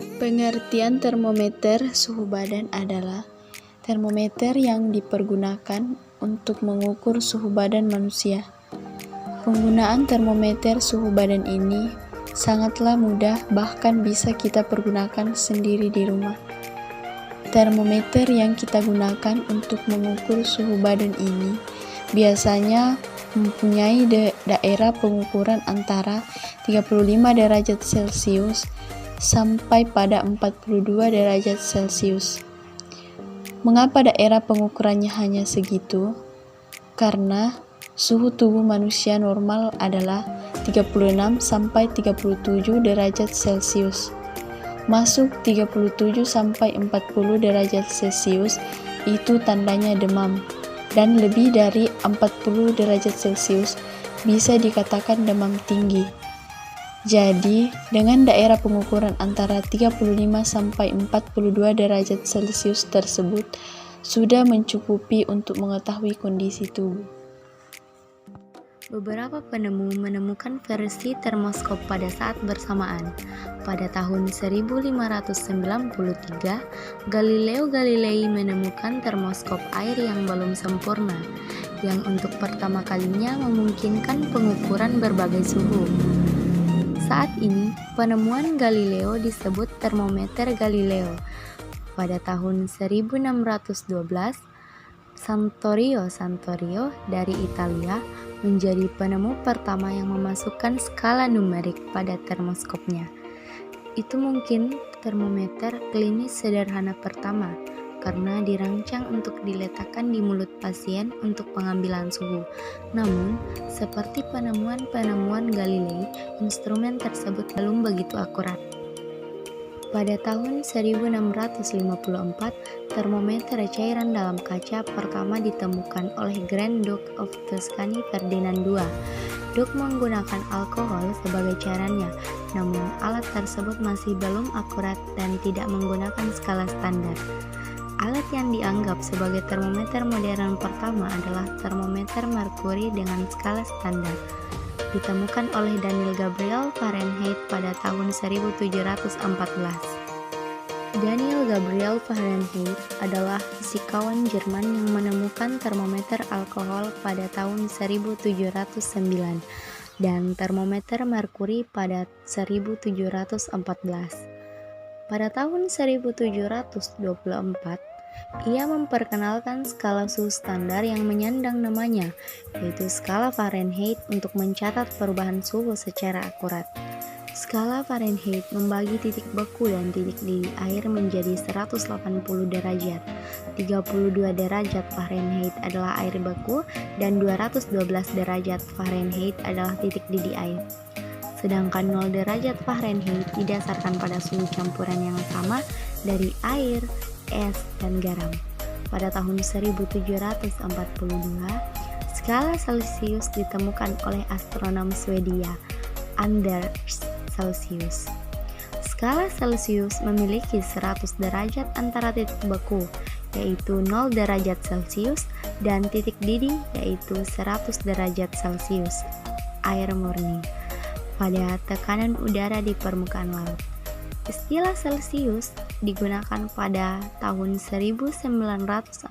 Pengertian termometer suhu badan adalah termometer yang dipergunakan untuk mengukur suhu badan manusia. Penggunaan termometer suhu badan ini sangatlah mudah, bahkan bisa kita pergunakan sendiri di rumah. Termometer yang kita gunakan untuk mengukur suhu badan ini biasanya mempunyai daerah pengukuran antara 35 derajat Celcius sampai pada 42 derajat Celcius. Mengapa daerah pengukurannya hanya segitu? Karena suhu tubuh manusia normal adalah 36 sampai 37 derajat Celcius. Masuk 37 sampai 40 derajat Celcius itu tandanya demam, dan lebih dari 40 derajat Celcius bisa dikatakan demam tinggi. Jadi, dengan daerah pengukuran antara 35 sampai 42 derajat Celcius tersebut sudah mencukupi untuk mengetahui kondisi tubuh. Beberapa penemu menemukan versi termoskop pada saat bersamaan. Pada tahun 1593, Galileo Galilei menemukan termoskop air yang belum sempurna, yang untuk pertama kalinya memungkinkan pengukuran berbagai suhu. Saat ini, penemuan Galileo disebut termometer Galileo. Pada tahun 1612, Santorio dari Italia menjadi penemu pertama yang memasukkan skala numerik pada termoskopnya. Itu mungkin termometer klinis sederhana pertama, karena dirancang untuk diletakkan di mulut pasien untuk pengambilan suhu. Namun, seperti penemuan-penemuan Galilei, instrumen tersebut belum begitu akurat. Pada tahun 1654, termometer cairan dalam kaca pertama ditemukan oleh Grand Duke of Tuscany Ferdinand II. Duke menggunakan alkohol sebagai cairannya, namun alat tersebut masih belum akurat dan tidak menggunakan skala standar. Alat yang dianggap sebagai termometer modern pertama adalah termometer merkuri dengan skala standar. Ditemukan oleh Daniel Gabriel Fahrenheit pada tahun 1714. Daniel Gabriel Fahrenheit adalah fisikawan Jerman yang menemukan termometer alkohol pada tahun 1709 dan termometer merkuri pada 1714. Pada tahun 1724, ia memperkenalkan skala suhu standar yang menyandang namanya, yaitu skala Fahrenheit, untuk mencatat perubahan suhu secara akurat. Skala Fahrenheit membagi titik beku dan titik didih air menjadi 180 derajat. 32 derajat Fahrenheit adalah air beku dan 212 derajat Fahrenheit adalah titik didih air. Sedangkan 0 derajat Fahrenheit didasarkan pada suhu campuran yang sama dari air, es, dan garam. Pada tahun 1742, skala Celsius ditemukan oleh astronom Swedia, Anders Celsius. Skala Celsius memiliki 100 derajat antara titik beku, yaitu 0 derajat Celsius, dan titik didih, yaitu 100 derajat Celsius, air murni, pada tekanan udara di permukaan laut. Istilah Celsius digunakan pada tahun 1948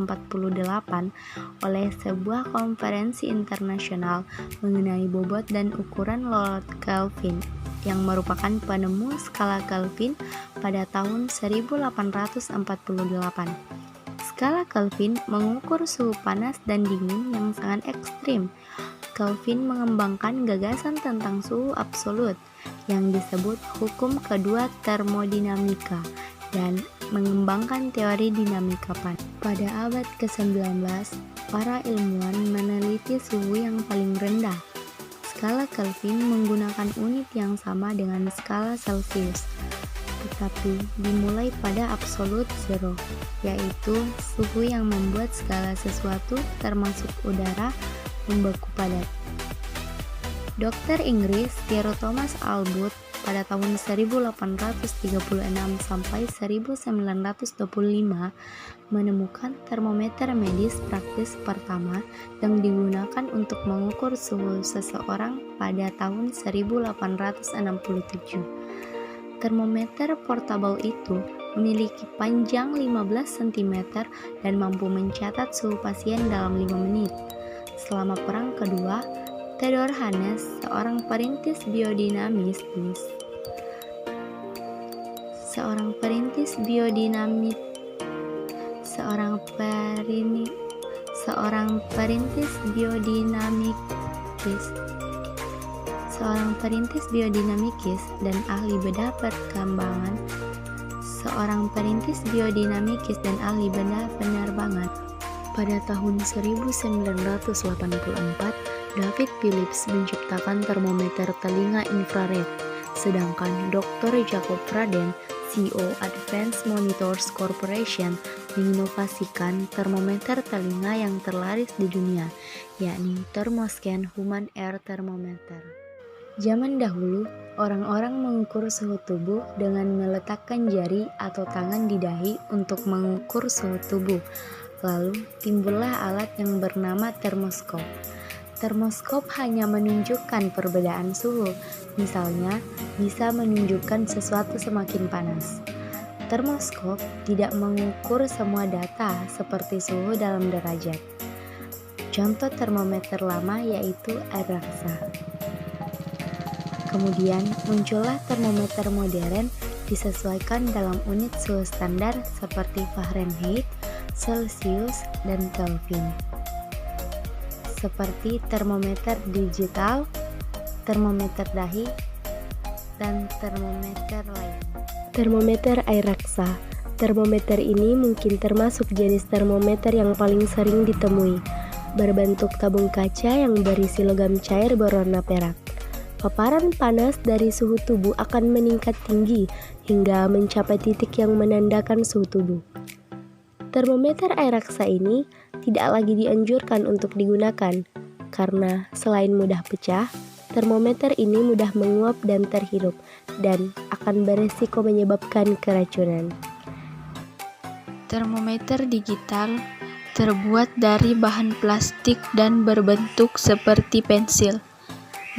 oleh sebuah konferensi internasional mengenai bobot dan ukuran Lord Kelvin, yang merupakan penemu skala Kelvin pada tahun 1848. Skala Kelvin mengukur suhu panas dan dingin yang sangat ekstrim. Kelvin mengembangkan gagasan tentang suhu absolut yang disebut hukum kedua termodinamika dan mengembangkan teori dinamika panas. Pada abad ke-19, para ilmuwan meneliti suhu yang paling rendah. Skala Kelvin menggunakan unit yang sama dengan skala Celsius, tetapi dimulai pada absolute zero, yaitu suhu yang membuat segala sesuatu termasuk udara membeku padat. Dr. Inggris Sir Thomas Albut pada tahun 1836 sampai 1925 menemukan termometer medis praktis pertama yang digunakan untuk mengukur suhu seseorang pada tahun 1867. Termometer portable itu memiliki panjang 15 cm dan mampu mencatat suhu pasien dalam 5 menit. Selama Perang Kedua, Theodor Hanes, seorang perintis biodinamik, dan ahli bedah penerbangan. Pada tahun 1984, David Phillips menciptakan termometer telinga infrared, sedangkan Dr. Jacob Fraden, CEO Advanced Monitors Corporation, menginovasikan termometer telinga yang terlaris di dunia, yakni Thermoscan Human Air Thermometer. Zaman dahulu, orang-orang mengukur suhu tubuh dengan meletakkan jari atau tangan di dahi untuk mengukur suhu tubuh. Lalu timbullah alat yang bernama termoskop. Termoskop hanya menunjukkan perbedaan suhu, misalnya bisa menunjukkan sesuatu semakin panas. Termoskop tidak mengukur semua data seperti suhu dalam derajat. Contoh termometer lama yaitu air raksa. Kemudian muncullah termometer modern disesuaikan dalam unit suhu standar seperti Fahrenheit, Celsius, dan Kelvin. Seperti termometer digital, termometer dahi, dan termometer lain. Termometer air raksa. Termometer ini mungkin termasuk jenis termometer yang paling sering ditemui. Berbentuk tabung kaca yang berisi logam cair berwarna perak. Paparan panas dari suhu tubuh akan meningkat tinggi hingga mencapai titik yang menandakan suhu tubuh. Termometer air raksa ini tidak lagi dianjurkan untuk digunakan karena selain mudah pecah, termometer ini mudah menguap dan terhirup dan akan beresiko menyebabkan keracunan. Termometer digital terbuat dari bahan plastik dan berbentuk seperti pensil.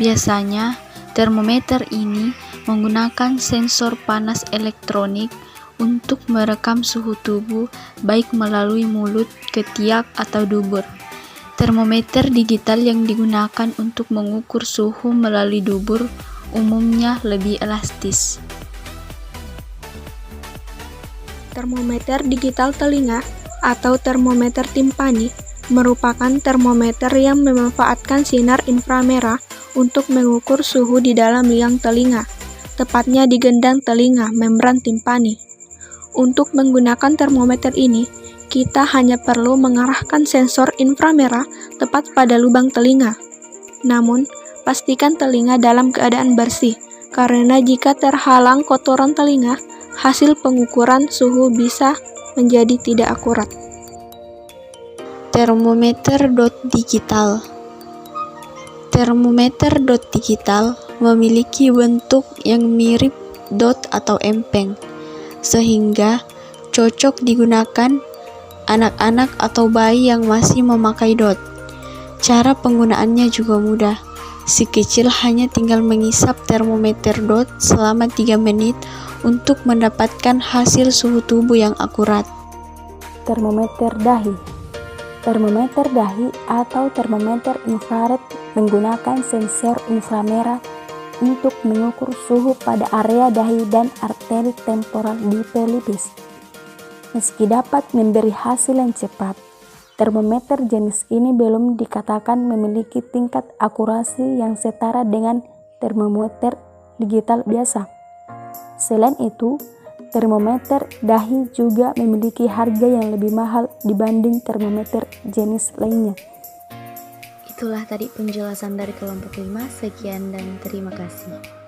Biasanya, termometer ini menggunakan sensor panas elektronik untuk merekam suhu tubuh baik melalui mulut, ketiak, atau dubur. Termometer digital yang digunakan untuk mengukur suhu melalui dubur umumnya lebih elastis. Termometer digital telinga atau termometer timpani merupakan termometer yang memanfaatkan sinar inframerah untuk mengukur suhu di dalam liang telinga, tepatnya di gendang telinga membran timpani. Untuk menggunakan termometer ini, kita hanya perlu mengarahkan sensor inframerah tepat pada lubang telinga. Namun, pastikan telinga dalam keadaan bersih, karena jika terhalang kotoran telinga, hasil pengukuran suhu bisa menjadi tidak akurat. Termometer digital. Termometer digital memiliki bentuk yang mirip dot atau empeng, sehingga cocok digunakan anak-anak atau bayi yang masih memakai dot. Cara penggunaannya juga mudah. Si kecil hanya tinggal mengisap termometer dot selama 3 menit untuk mendapatkan hasil suhu tubuh yang akurat. Termometer dahi. Termometer dahi atau termometer infrared menggunakan sensor inframerah untuk mengukur suhu pada area dahi dan arteri temporal di pelipis. Meski dapat memberi hasil yang cepat, termometer jenis ini belum dikatakan memiliki tingkat akurasi yang setara dengan termometer digital biasa. Selain itu, termometer dahi juga memiliki harga yang lebih mahal dibanding termometer jenis lainnya. Itulah tadi penjelasan dari kelompok 5. Sekian dan terima kasih.